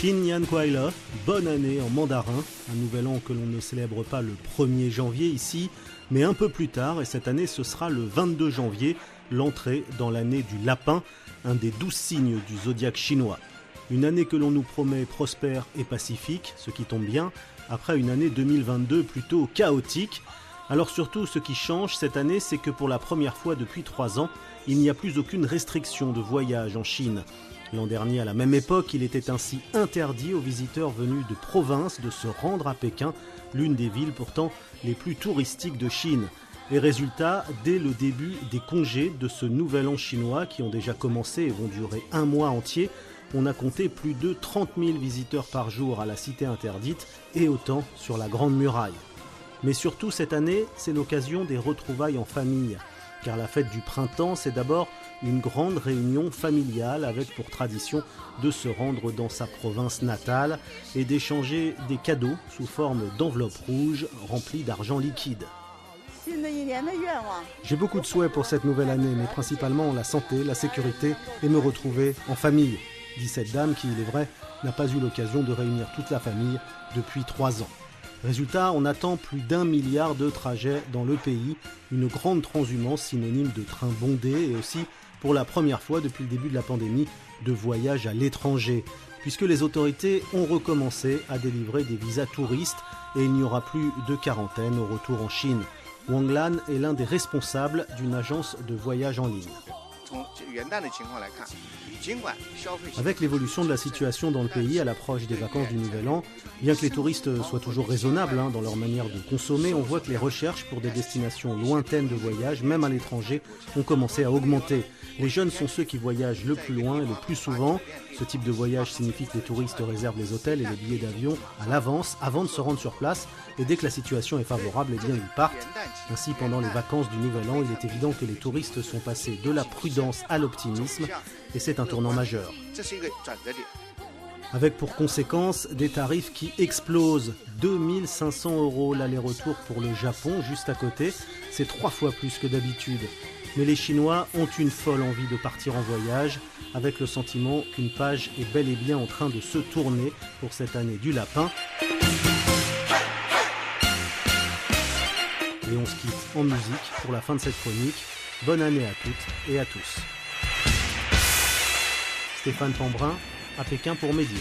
Xin Nian Kuai Le, bonne année en mandarin, un nouvel an que l'on ne célèbre pas le 1er janvier ici, mais un peu plus tard, et cette année ce sera le 22 janvier, l'entrée dans l'année du lapin, un des 12 signes du zodiaque chinois. Une année que l'on nous promet prospère et pacifique, ce qui tombe bien, après une année 2022 plutôt chaotique. Alors surtout, ce qui change cette année, c'est que pour la première fois depuis 3 ans, il n'y a plus aucune restriction de voyage en Chine. L'an dernier, à la même époque, il était ainsi interdit aux visiteurs venus de province de se rendre à Pékin, l'une des villes pourtant les plus touristiques de Chine. Et résultat, dès le début des congés de ce nouvel an chinois qui ont déjà commencé et vont durer un mois entier, on a compté plus de 30 000 visiteurs par jour à la cité interdite et autant sur la Grande Muraille. Mais surtout cette année, c'est l'occasion des retrouvailles en famille. Car la fête du printemps, c'est d'abord une grande réunion familiale avec pour tradition de se rendre dans sa province natale et d'échanger des cadeaux sous forme d'enveloppes rouges remplies d'argent liquide. J'ai beaucoup de souhaits pour cette nouvelle année, mais principalement la santé, la sécurité et me retrouver en famille, dit cette dame qui, il est vrai, n'a pas eu l'occasion de réunir toute la famille depuis 3 ans. Résultat, on attend plus d'1 milliard de trajets dans le pays, une grande transhumance synonyme de trains bondés et aussi, pour la première fois depuis le début de la pandémie, de voyages à l'étranger, puisque les autorités ont recommencé à délivrer des visas touristes et il n'y aura plus de quarantaine au retour en Chine. Wang Lan est l'un des responsables d'une agence de voyage en ligne. Avec l'évolution de la situation dans le pays à l'approche des vacances du Nouvel An, bien que les touristes soient toujours raisonnables dans leur manière de consommer, on voit que les recherches pour des destinations lointaines de voyage, même à l'étranger, ont commencé à augmenter. Les jeunes sont ceux qui voyagent le plus loin et le plus souvent. Ce type de voyage signifie que les touristes réservent les hôtels et les billets d'avion à l'avance avant de se rendre sur place et dès que la situation est favorable, eh bien ils partent. Ainsi, pendant les vacances du Nouvel An, il est évident que les touristes sont passés de la prudence à l'optimisme et c'est un tournant majeur. Avec pour conséquence des tarifs qui explosent. 2 500 € l'aller-retour pour le Japon, juste à côté, c'est 3 fois plus que d'habitude. Mais les Chinois ont une folle envie de partir en voyage, avec le sentiment qu'une page est bel et bien en train de se tourner pour cette année du lapin. Et on se quitte en musique pour la fin de cette chronique. Bonne année à toutes et à tous. Stéphane Pambrin, à Pékin pour Média.